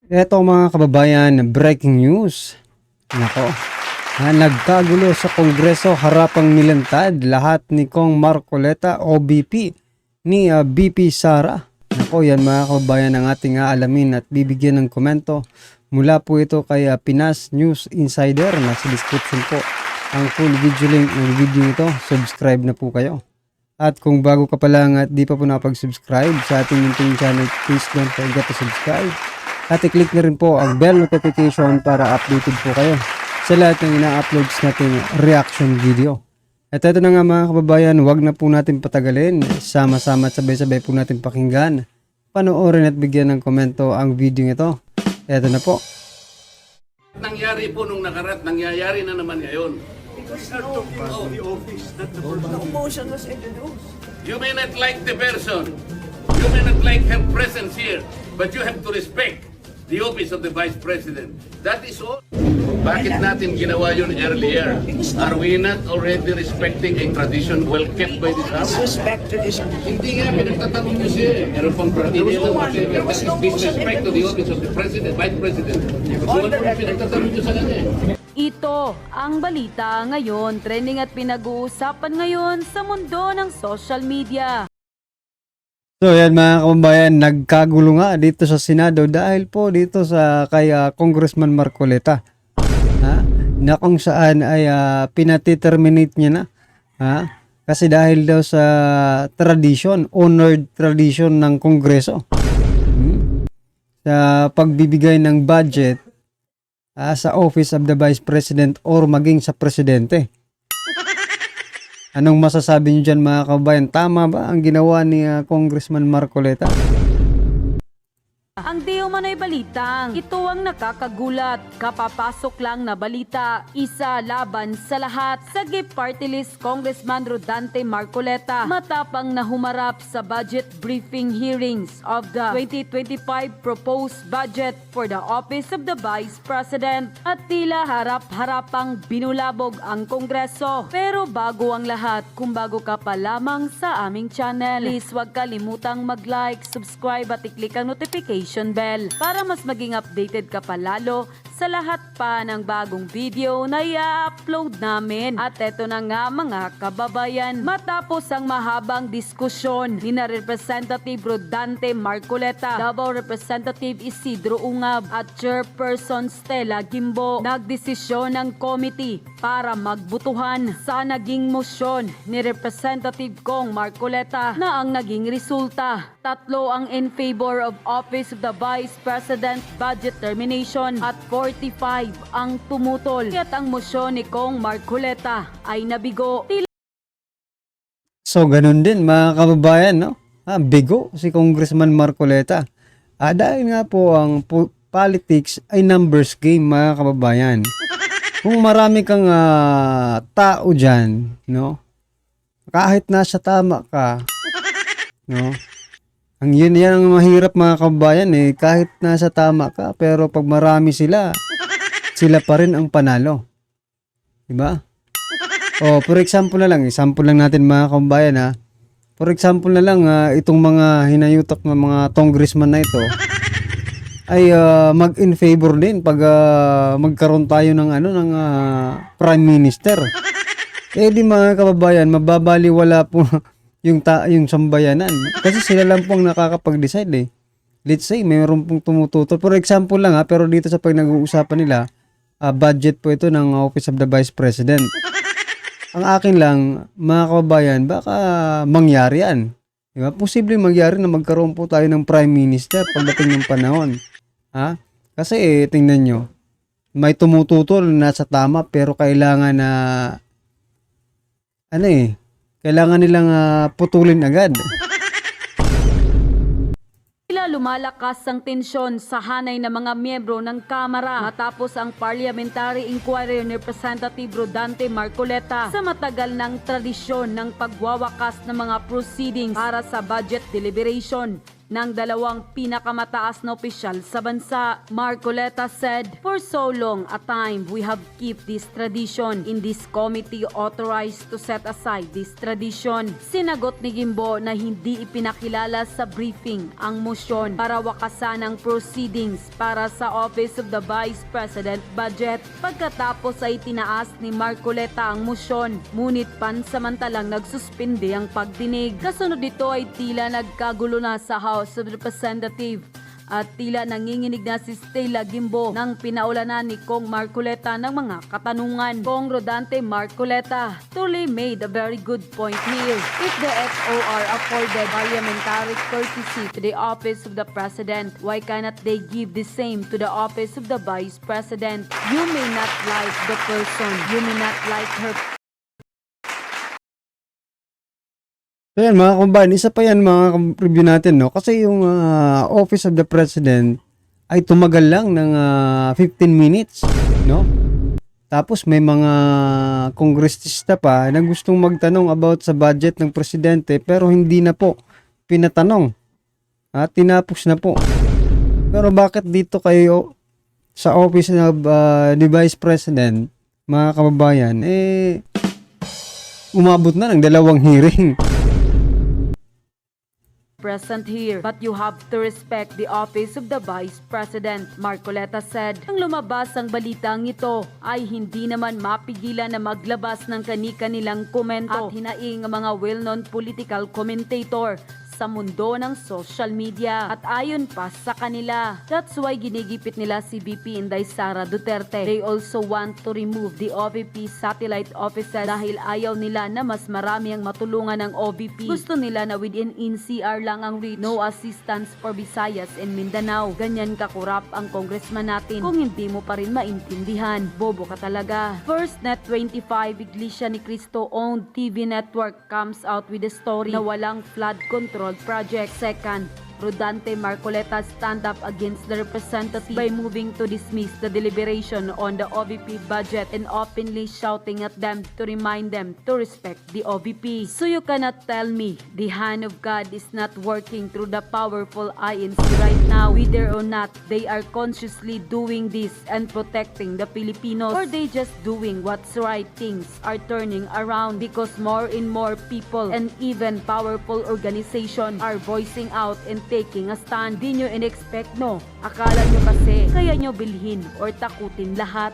Eto mga kababayan, breaking news. Nako, nagkagulo sa Kongreso harapang nilantad lahat ni Kong Marcoleta o BP ni BP Sara. Nako, yan mga kababayan ang ating aalamin at bibigyan ng komento. Mula po ito kay Pinas News Insider. Nasa description po ang full video link ng video ito. Subscribe na po kayo. At kung bago ka pa lang at di pa po nakapag-subscribe sa ating munting channel, please don't forget to subscribe. At i-click na rin po ang bell notification para updated po kayo sa lahat ng ina-uploads nating reaction video. At ito na nga mga kababayan, wag na po natin patagalin. Sama-sama at sabay-sabay po natin pakinggan, panoorin at bigyan ng komento ang video ito. Ito na po. Nangyari po nung nakarat, nangyayari na naman ngayon. Because the office, not the person. No motion was introduced. You may not like the person, you may not like her presence here, but you have to respect the office of the Vice President. That is all. Bakit natin ginawa yun earlier? Are we not already respecting a tradition well kept by this house? Respect tradition. Hindi nga, pinagtatanong nyo siya eh. Meron pang partido lang kasi that is disrespect to the office of the President, Vice President. So ano yung pinagtatanong nyo sa kanya eh? Ito ang balita ngayon, trending at pinag-uusapan ngayon sa mundo ng social media. So yan mga kababayan, nagkagulo nga dito sa Senado dahil po dito sa kay Congressman Marcoleta. Na kung saan ay pinati-terminate niya na. Kasi dahil daw sa tradition, honored tradition ng Kongreso. Sa pagbibigay ng budget sa Office of the Vice President or maging sa Presidente. Anong masasabi niyo dyan mga kababayan? Tama ba ang ginawa ni Congressman Marcoleta? Ang di umano'y balitang, ito ang nakakagulat. Kapapasok lang na balita, isa laban sa lahat. Sagip Party List Congressman Rodante Marcoleta matapang na humarap sa budget briefing hearings of the 2025 proposed budget for the Office of the Vice President at tila harap-harapang binulabog ang Kongreso. Pero bago ang lahat, kung bago ka pa lamang sa aming channel, please huwag kalimutang mag-like, subscribe at i-click ang notification bell para mas maging updated ka pa lalo sa lahat pa ng bagong video na i-upload namin. At eto na nga mga kababayan, matapos ang mahabang diskusyon ni na Representative Rodante Marcoleta, Davao Representative Isidro Ungab at Chairperson Stella Gimbo, nagdesisyon ng committee para magbutuhan sa naging motion ni Representative Kong Marcoleta na ang naging resulta. 3 ang in favor of Office of the Vice President budget termination at 45 ang tumutol. Kaya't ang mosyon ni Kong Marcoleta ay nabigo. So ganun din mga kababayan, no? Bigo si Congressman Marcoleta. Dahil nga po ang politics ay numbers game mga kababayan. Kung marami kang tao dyan, no? Kahit nasa tama ka, no? Ang yan ang mahirap mga kababayan eh, kahit nasa tama ka, pero pag marami sila pa rin ang panalo. Diba? For example na lang, example lang natin mga kababayan For example na lang, itong mga hinayutak ng mga congressman na ito ay mag-in favor din pag magkaroon tayo ng prime minister. Di mga kababayan, mababaliwala po yung sambayanan. Kasi sila lang pong nakakapag-decide eh. Let's say, mayroon pong tumututol. For example lang pero dito sa pag nag-uusapan nila, budget po ito ng Office of the Vice President. Ang akin lang, mga kababayan, baka mangyari yan. Diba? Posibleng mangyari na magkaroon po tayo ng Prime Minister pagdating ng panahon. Kasi tingnan nyo, may tumututol na sa tama pero kailangan na kailangan nilang putulin agad. Tila lumalakas ang tensyon sa hanay ng mga miyembro ng Kamara matapos ang parliamentary inquiry ni Representative Rodante Marcoleta sa matagal ng tradisyon ng pagwawakas ng mga proceedings para sa budget deliberation. ng dalawang pinakamataas na opisyal sa bansa. Marcoleta said, "For so long a time, we have kept this tradition in this committee authorized to set aside this tradition." Sinagot ni Gimbo na hindi ipinakilala sa briefing ang motion para wakasan ang proceedings para sa Office of the Vice President budget. Pagkatapos ay tinaas ni Marcoleta ang motion, ngunit pansamantalang nagsuspindi ang pagdinig. Kasunod dito ay tila nagkagulo na sa House of Representatives at tila nanginginig na si Stella Gimbo nang pinaulanan ni Kong Marcoleta ng mga katanungan. Kong Rodante Marcoleta truly made a very good point here. If the FOR afforded parliamentary courtesy to the Office of the President, why cannot they give the same to the Office of the Vice President? You may not like the person, you may not like her. So yan mga kumbayan, isa pa yan mga review natin, no? Kasi yung Office of the President ay tumagal lang ng 15 minutes, no? Tapos may mga kongresista pa na gustong magtanong about sa budget ng presidente pero hindi na po pinatanong. At tinapos na po. Pero bakit dito kayo sa Office of the Vice President, mga kababayan, umabot na ng 2 hearing. Present here, but you have to respect the office of the Vice President, Marcoleta said. Nang lumabas ang balitang ito, ay hindi naman mapigilan na maglabas ng kani-kanilang komento at hinaing ang mga well-known political commentator sa mundo ng social media. At ayon pa sa kanila, that's why ginigipit nila si VP Inday Sara Duterte. They also want to remove the OVP satellite offices dahil ayaw nila na mas marami ang matulungan ng OVP. Gusto nila na within NCR lang ang reach, no assistance for Visayas and Mindanao. Ganyan kakurap ang congressman natin kung hindi mo pa rin maintindihan. Bobo ka talaga. First, Net25, Iglesia ni Cristo owned TV network comes out with a story na walang flood control project. Second, Rodante Marcoleta stand up against the representative by moving to dismiss the deliberation on the OVP budget and openly shouting at them to remind them to respect the OVP. So you cannot tell me the hand of God is not working through the powerful INC right now. Whether or not they are consciously doing this and protecting the Filipinos, or they just doing what's right, things are turning around because more and more people and even powerful organizations are voicing out and taking a stand. Di nyo in-expect, no? Akala nyo kasi kaya nyo bilhin or takutin lahat.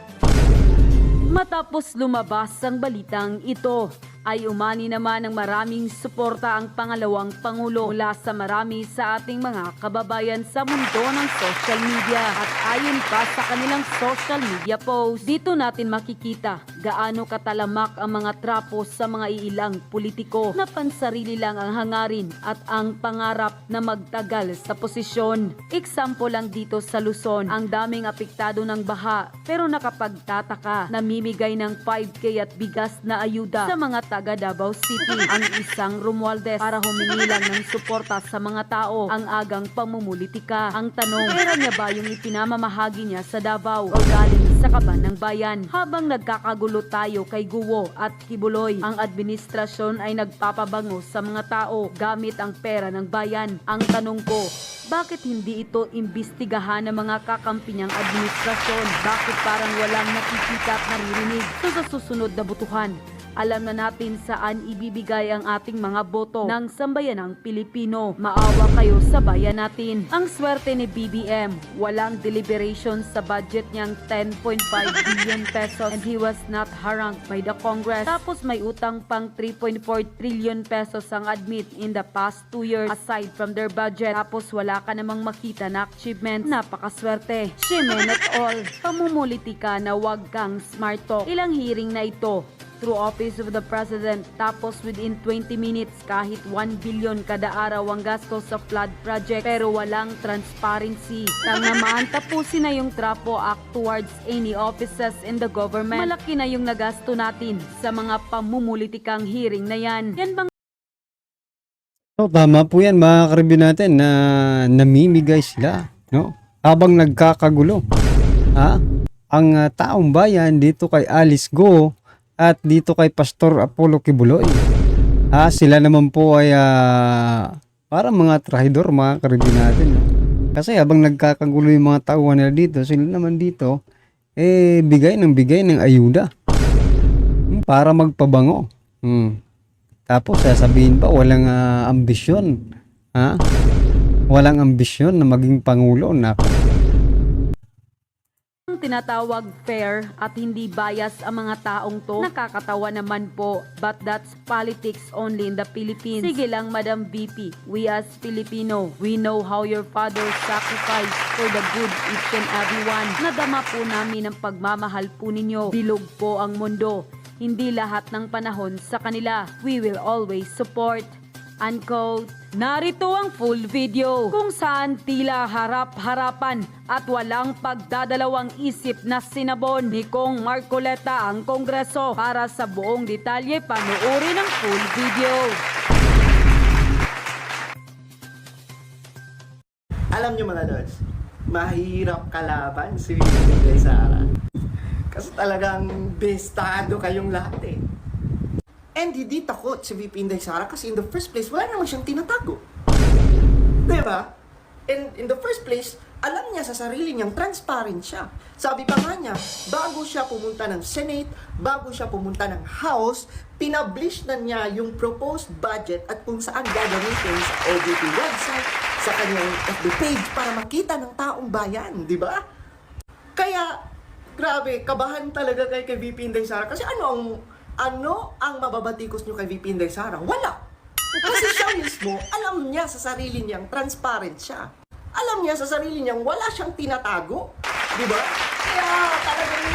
Matapos lumabas ang balitang ito, ay umani naman ng maraming suporta ang pangalawang Pangulo mula sa marami sa ating mga kababayan sa mundo ng social media. At ayon pa sa kanilang social media post, dito natin makikita gaano katalamak ang mga trapo sa mga iilang politiko na pansarili lang ang hangarin at ang pangarap na magtagal sa posisyon. Example lang dito sa Luzon, ang daming apektado ng baha pero nakapagtataka, namimigay ng 5K at bigas na ayuda sa mga taga Davao City ang isang Romualdez para humingi lang ng suporta sa mga tao ang agang pamumulitika. Ang tanong, pera niya ba yung ipinamamahagi niya sa Davao o galing sa kaban ng bayan? Habang nagkakagulo tayo kay Guo at Kibuloy, ang administrasyon ay nagpapabango sa mga tao gamit ang pera ng bayan. Ang tanong ko, bakit hindi ito imbestigahan ng mga kakampi niyang administrasyon? Bakit parang walang nakikita at naririnig? So sa susunod na butuhan, alam na natin saan ibibigay ang ating mga boto ng sambayanang Pilipino. Maawa kayo sa bayan natin. Ang swerte ni BBM, walang deliberation sa budget niyang 10.5 billion pesos and he was not harangued by the Congress. Tapos may utang pang 3.4 trillion pesos ang admit in the past 2 years aside from their budget. Tapos wala ka namang makita na achievement. Napakaswerte. Shemen at all. Pamumulitika na wag kang smart talk. Ilang hearing na ito through Office of the President, tapos within 20 minutes kahit 1 billion kada araw ang gasto sa flood project pero walang transparency. Tang naman tapusin na yung Trapo Act towards any offices in the government. Malaki na yung nagasto natin sa mga pamumulitikang hearing na yan. Yan bang So, tama po yan mga karibyo natin na namimigay sila, no? Habang nagkakagulo. Ang taong bayan dito kay Alice Go at dito kay Pastor Apollo Kibuloy. Sila naman po ay Para mga trahidor, mga karibin natin. No? Kasi habang nagkakagulo yung mga tauhan nila dito, sila naman dito, bigay ng ayuda. Para magpabango. Tapos sasabihin pa, walang ambisyon. Ha? Walang ambisyon na maging pangulo. Nako. Tinatawag fair at hindi bias ang mga taong to. Nakakatawa naman po, but that's politics only in the Philippines. Sige lang, Madam VP, we as Filipino, we know how your father sacrificed for the good each and everyone. Nadama po namin ang pagmamahal po ninyo. Bilog po ang mundo. Hindi lahat ng panahon sa kanila. We will always support. Unquote. Narito ang full video kung saan tila harap-harapan at walang pagdadalawang isip na sinabon ni Kong Marcoleta ang Kongreso. Para sa buong detalye, panoorin ang full video. Alam nyo mga lods, mahirap kalaban si Inday Sara. Kasi talagang bestado kayong lahat eh. And hindi takot si VP Inday Sara kasi in the first place, wala naman siyang tinatago. Diba? And in the first place, alam niya sa sarili niyang transparent siya. Sabi pa nga niya, bago siya pumunta ng Senate, bago siya pumunta ng House, pinablish na niya yung proposed budget at kung saan gagamitin sa OJT website, sa kanyang FB page para makita ng taong bayan, di ba? Kaya, grabe, kabahan talaga kay VP Inday Sara kasi ano ang mababatikos nyo kay VP Inday Sara? Wala. Kasi siya mismo, alam niya sa sarili niyang transparent siya. Alam niya sa sarili niyang wala siyang tinatago. Di ba? Kaya talagang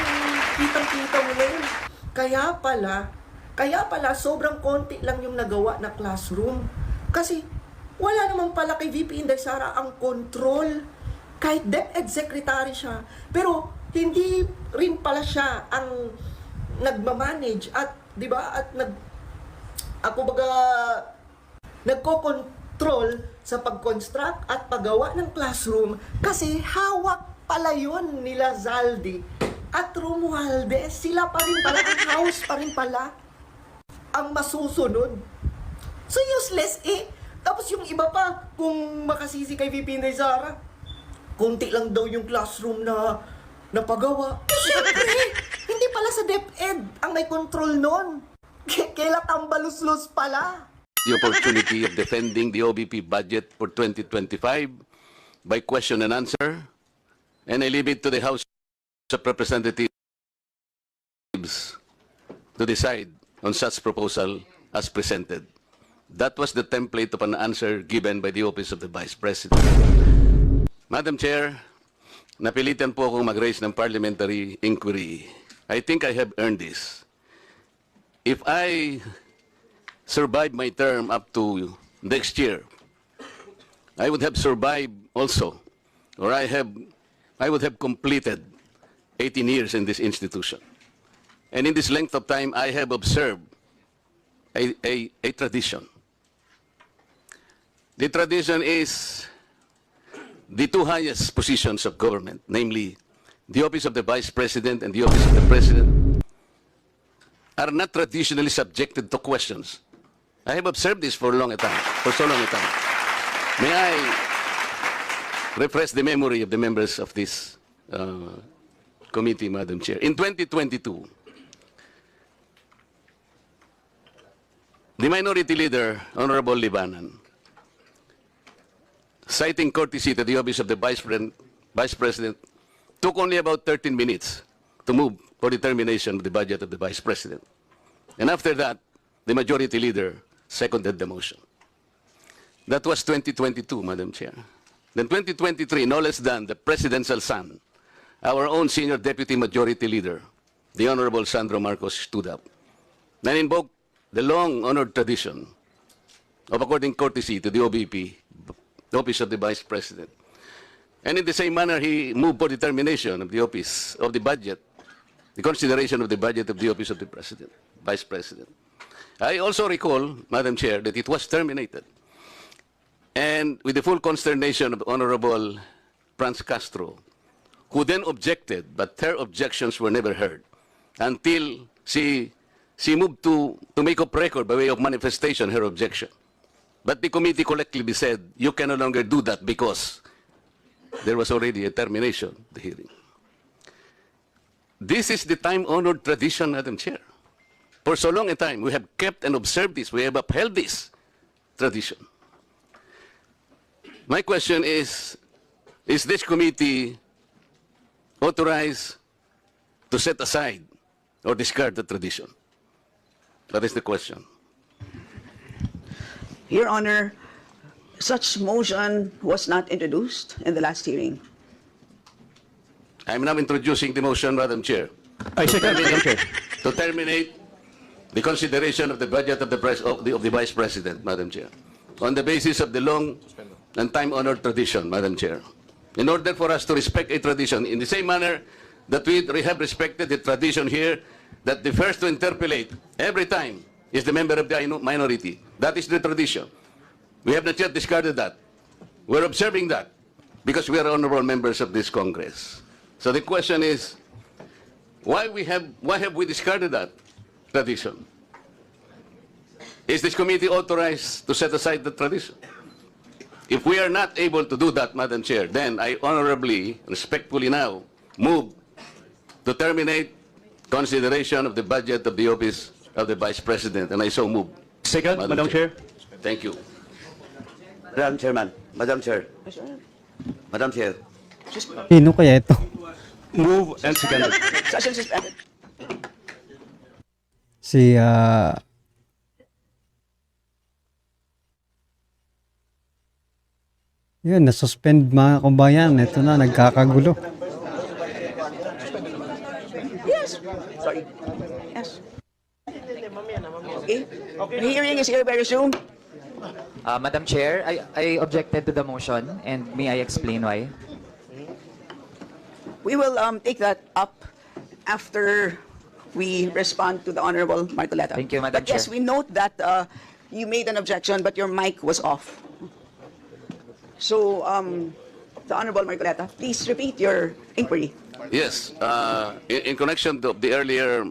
kitang-kita mo na yun. Kaya pala sobrang konti lang yung nagawa na classroom. Kasi wala naman pala kay VP Inday Sara ang control. Kahit DepEd secretary siya. Pero hindi rin pala siya ang nagmamanage at, di ba, at nagko-control sa pag-construct at paggawa ng classroom kasi hawak pala yun nila Zaldi at Romualdez. Sila pa rin pala, ang house pa rin pala ang masusunod. So useless eh. Tapos yung iba pa, kung makasisi kay VP Inday Sara, kunti lang daw yung classroom na napagawa. Siyempre, hindi pala sa DepEd ang may control nun. Kaila tambalus-lus pala. The opportunity of defending the OBP budget for 2025 by question and answer, and I leave it to the House of Representatives to decide on such proposal as presented. That was the template of an answer given by the Office of the Vice President. Madam Chair, napilitan po akong mag-raise ng parliamentary inquiry. I think I have earned this. If I survive my term up to next year, I would have survived also, or I would have completed 18 years in this institution. And in this length of time, I have observed a tradition. The tradition is the two highest positions of government, namely the Office of the Vice President and the Office of the President, are not traditionally subjected to questions. I have observed this for so long a time. May I refresh the memory of the members of this committee, Madam Chair. In 2022, the Minority Leader, Honorable Libanan, citing courtesy to the Office of the Vice President, took only about 13 minutes to move for the termination of the budget of the Vice President. And after that, the Majority Leader seconded the motion. That was 2022, Madam Chair. Then 2023, no less than the Presidential son, our own Senior Deputy Majority Leader, the Honorable Sandro Marcos, stood up and invoked the long-honored tradition of according courtesy to the OBP, the Office of the Vice President. And in the same manner, he moved for the termination of the Office of the Budget, the consideration of the budget of the Office of the President, Vice President. I also recall, Madam Chair, that it was terminated. And with the full consternation of Honorable Franz Castro, who then objected, but her objections were never heard until she moved to make up record by way of manifestation her objection. But the committee collectively said, you can no longer do that because there was already a termination of the hearing. This is the time-honored tradition, Madam Chair. For so long a time, we have kept and observed this. We have upheld this tradition. My question is this committee authorized to set aside or discard the tradition? That is the question. Your Honor, such motion was not introduced in the last hearing. I'm now introducing the motion, Madam Chair. I second, Madam Chair. To terminate the consideration of the budget of the Vice President, Madam Chair, on the basis of the long and time-honored tradition, Madam Chair. In order for us to respect a tradition, in the same manner that we have respected the tradition here, that the first to interpolate every time is the member of the minority. That is the tradition. We have not yet discarded that. We're observing that because we are honorable members of this Congress. So the question is, why have we discarded that tradition? Is this committee authorized to set aside the tradition? If we are not able to do that, Madam Chair, then I honorably, respectfully now move to terminate consideration of the budget of the office of the Vice President, and I so move. Second, Madam Chair. Thank you. Madam Chairman, Madam Chair, Madam Chair, Sino kaya ito? Move and second. Session suspended. Si, yun, nasuspend mga kabayan. Ito na, nagkakagulo. Yes. Sorry. Yes. Okay. The hearing is here very soon. Madam Chair, I objected to the motion, and may I explain why? We will take that up after we respond to the Honorable Marcoleta. Thank you, Madam But yes, Chair. we note that you made an objection, but your mic was off. So, the Honorable Marcoleta, please repeat your inquiry. Yes, in connection to the earlier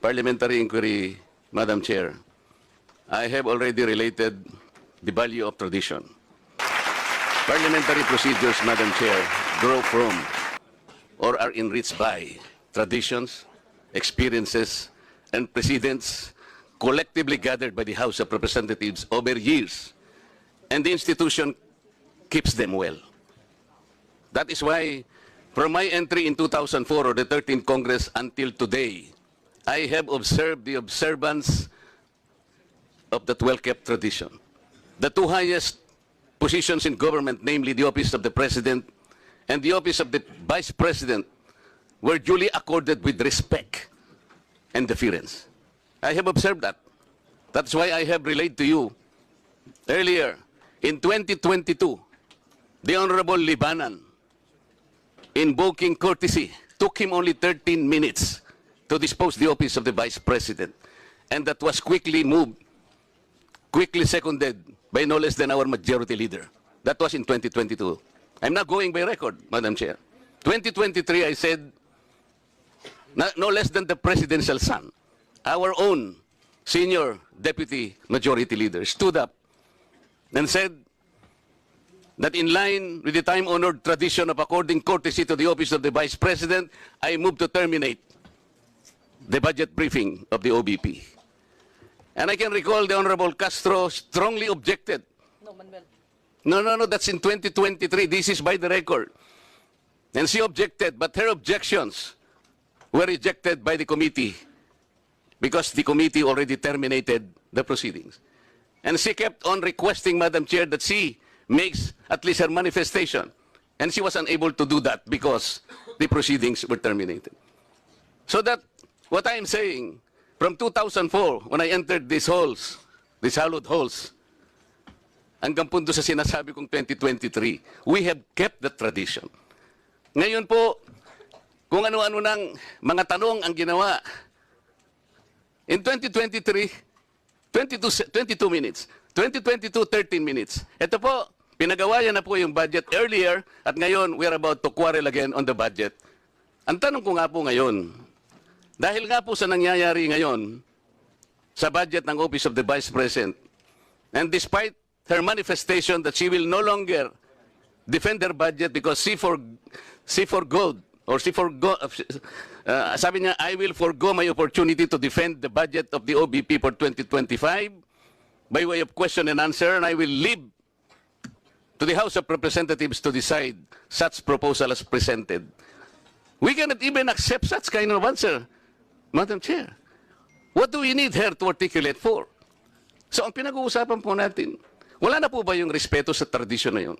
parliamentary inquiry, Madam Chair, I have already related the value of tradition. Parliamentary procedures, Madam Chair, grow from or are enriched by traditions, experiences, and precedents collectively gathered by the House of Representatives over years, and the institution keeps them well. That is why, from my entry in 2004 or the 13th Congress until today, I have observed the observance of that well-kept tradition. The two highest positions in government, namely the office of the President and the office of the Vice President, were duly accorded with respect and deference. I have observed that. That's why I have relayed to you earlier, in 2022, the Honorable Libanan, invoking courtesy, took him only 13 minutes to dispose the office of the Vice President. And that was quickly moved, quickly seconded by no less than our majority leader. That was in 2022. I'm not going by record, Madam Chair. 2023, I said, no less than the presidential son, our own senior deputy majority leader, stood up and said that in line with the time-honored tradition of according courtesy to the office of the Vice President, I move to terminate the budget briefing of the OBP. And I can recall the Honorable Castro strongly objected. No, that's in 2023. This is by the record. And she objected, but her objections were rejected by the committee because the committee already terminated the proceedings. And she kept on requesting, Madam Chair, that she makes at least her manifestation. And she was unable to do that because the proceedings were terminated. So that, what I am saying, from 2004, when I entered these halls, these hallowed halls, hanggang punto sa sinasabi kong 2023, we have kept the tradition. Ngayon po, kung ano-ano ng mga tanong ang ginawa, in 2023, 22 minutes. 2022, 13 minutes. Ito po, pinagawayan na po yung budget earlier at ngayon we are about to quarrel again on the budget. Ang tanong ko nga po ngayon, dahil nga po sa nangyayari ngayon sa budget ng Office of the Vice President, And despite her manifestation that she will no longer defend her budget because she forgoed, or sabi niya, I will forgo my opportunity to defend the budget of the OBP for 2025 by way of question and answer, and I will leave to the House of Representatives to decide such proposal as presented. We cannot even accept such kind of answer, Madam Chair. What do we need her to articulate for? So ang pinag-uusapan po natin, wala na po ba yung respeto sa tradisyon na yun?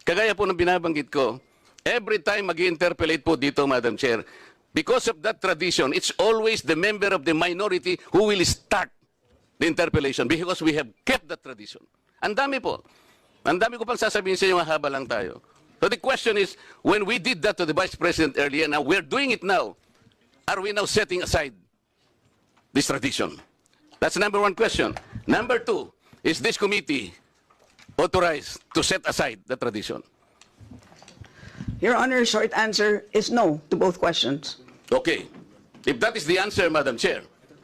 Kagaya po ng binabanggit ko, every time mag-interpellate po dito, Madam Chair, because of that tradition, it's always the member of the minority who will start the interpellation because we have kept that tradition. Ang dami po. Ang dami ko pang sasabihin sa inyo, mahaba lang tayo. So the question is, when we did that to the Vice President earlier, now we're doing it now, are we now setting aside this tradition? That's number one question. Number two, is this committee authorized to set aside the tradition? Your Honor, short answer is no to both questions. Okay. If that is the answer, Madam Chair,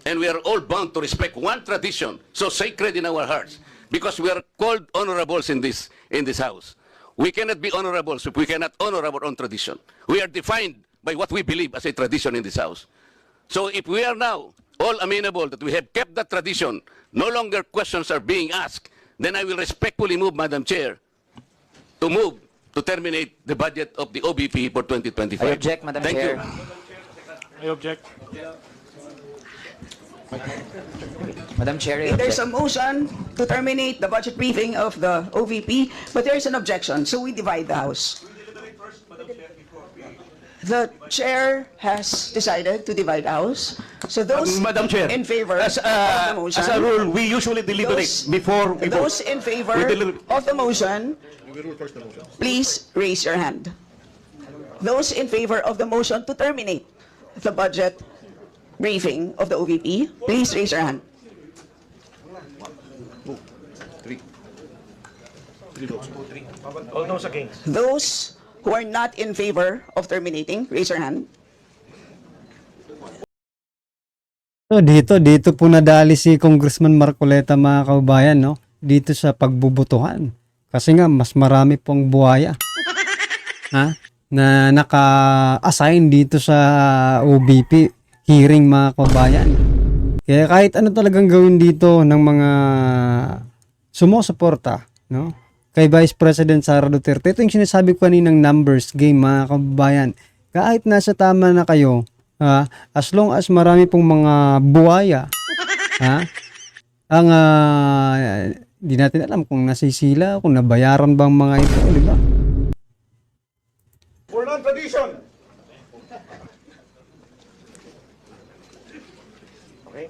and we are all bound to respect one tradition so sacred in our hearts, because we are called honorables in this house. We cannot be honorables if we cannot honor our own tradition. We are defined by what we believe as a tradition in this house. So if we are now all amenable that we have kept that tradition, no longer questions are being asked, then I will respectfully move, Madam Chair, to terminate the budget of the OBP for 2025. I object, Madam Thank Chair. you. I object. Madam Chair, I There's a object. motion to terminate the budget briefing of the OVP, but there is an objection, so we divide the House. The chair has decided to divide the House. So those Madam Chair, in favor as of the motion, a rule, we usually deliberate those, before we vote. those in favor We deliberate. of the motion, please raise your hand. Those in favor of the motion to terminate the budget briefing of the OVP, please raise your hand. All those against. Those who are not in favor of terminating, raise your hand. So dito po nadali si Congressman Marcoleta, mga kababayan, no? Dito sa pagbubutuhan. Kasi nga mas marami pong buhaya. Ha? Na naka-assign dito sa OBP hearing, mga kababayan. Kaya kahit ano talagang gawin dito ng mga sumusuporta, no? Kay Vice President Sara Duterte. Ito yung sinasabi ko kaninang numbers game, mga kababayan. Kahit nasa tama na kayo, as long as marami pong mga buhaya, ang di natin alam kung nasisila, kung nabayaran bang mga ito, di ba? For non-tradition. Okay.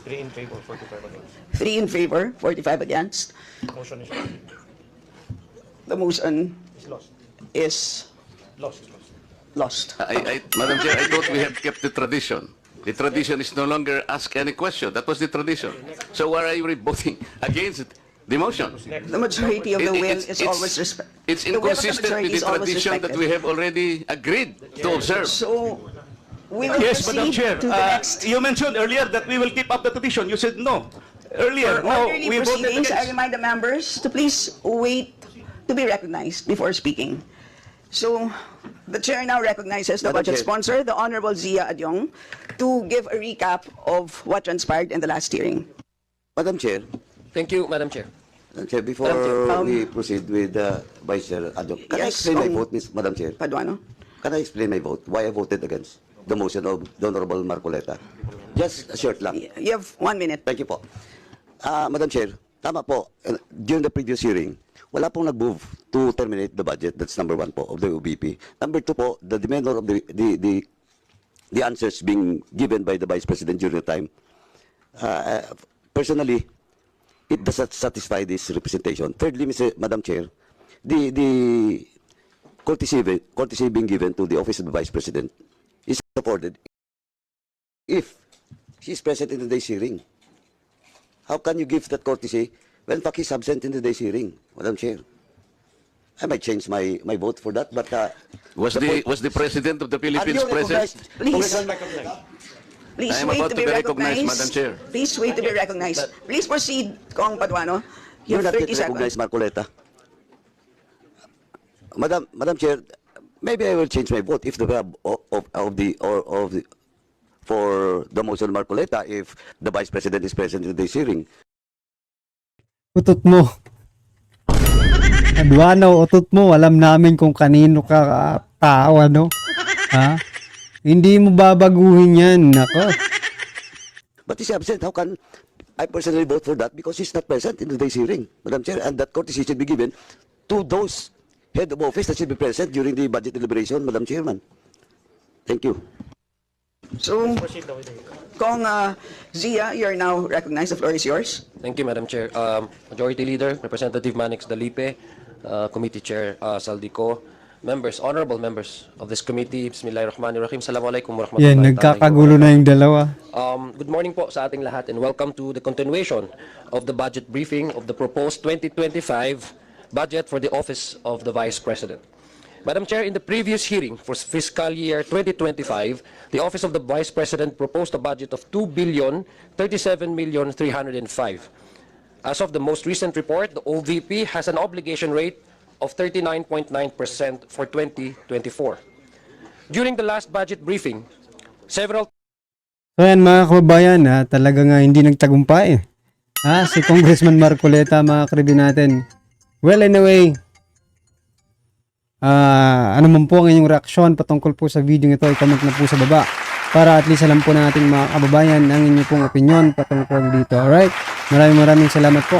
Three in favor, 45 against. 3 in favor, 45 against. Motion is The motion lost. is Lost. lost. Madam Chair, I thought we have kept the tradition. The tradition is no longer ask any question. That was the tradition. So why are you voting against the motion? The majority of the will It's- is it's- always respect. It's the will of the inconsistent majority with is the always tradition that respected. we have already agreed to observe. So we will Yes, Madam proceed Chair. to the next. You mentioned earlier that we will keep up the tradition. You said no. Earlier, For now orderly we voted proceedings, I against. remind the members to please wait to be recognized before speaking. So, the chair now recognizes the Madam budget Chair. sponsor, the Honorable Zia Adyong, to give a recap of what transpired in the last hearing. Madam Chair, Thank you, Madam Chair. Madam Chair, before Madam Chair, we proceed with Vice Chair Adjong, can I Yes, explain my vote, Madam Chair? Paduano? Can I explain my vote? Why I voted against the motion of the Honorable Marcoleta? Just a short lang. You have 1 minute. Thank you po. Madam Chair, tama po. During the previous hearing, wala pong nag-move to terminate the budget. That's number one po of the OBP. Number two po, the demeanor of the answers being given by the Vice President during the time. Personally, it does not satisfy this representation. Thirdly, Madam Chair, the courtesy being given to the Office of the Vice President is afforded if she's present in today's hearing. How can you give that courtesy when Pak is absent in today's hearing, Madam Chair? I might change my vote for that, but Was the President of the Philippines present? Please. Please I am wait about to to be be recognized, recognized. Madam Chair. Please wait to be recognized. Please proceed, Kong Paduano. You You're have not 30 yet recognized, seconds. Marcoleta. Madam Chair, maybe I will change my vote if for the motion Marcoleta if the Vice President is present in this hearing. Utot mo. Adwano, utot mo. Alam namin kung kanino ka tao, ano? Ha? Hindi mo babaguhin yan. Nako. But he's absent. How can I personally vote for that? Because he's not present in today's hearing, Madam Chair, and that courtesy should be given to those head of office that should be present during the budget deliberation, Madam Chairman. Thank you. So, Kong Zia, you're now recognized. The floor is yours. Thank you, Madam Chair. Majority Leader, Representative Manix Dalipe, Committee Chair Saldico, members, honorable members of this committee, Bismillahirrahmanirrahim. Assalamualaikum warahmatullahi Yan, nagkakagulo na yung dalawa. Good morning po sa ating lahat and welcome to the continuation of the budget briefing of the proposed 2025 budget for the Office of the Vice President. Madam Chair, in the previous hearing for fiscal year 2025, the Office of the Vice President proposed a budget of 2,037,305. As of the most recent report, the OVP has an obligation rate of 39.9% for 2024. During the last budget briefing, several So yan mga kababayan, talaga nga hindi nagtagumpay. Si Congressman Marcoleta, mga karibi natin. Well, anyway, ano man po ang inyong reaksyon patungkol po sa video ito, i-comment na po sa baba para at least alam po ng ating mga kababayan ang inyong pong opinion patungkol dito. Alright? Maraming salamat po.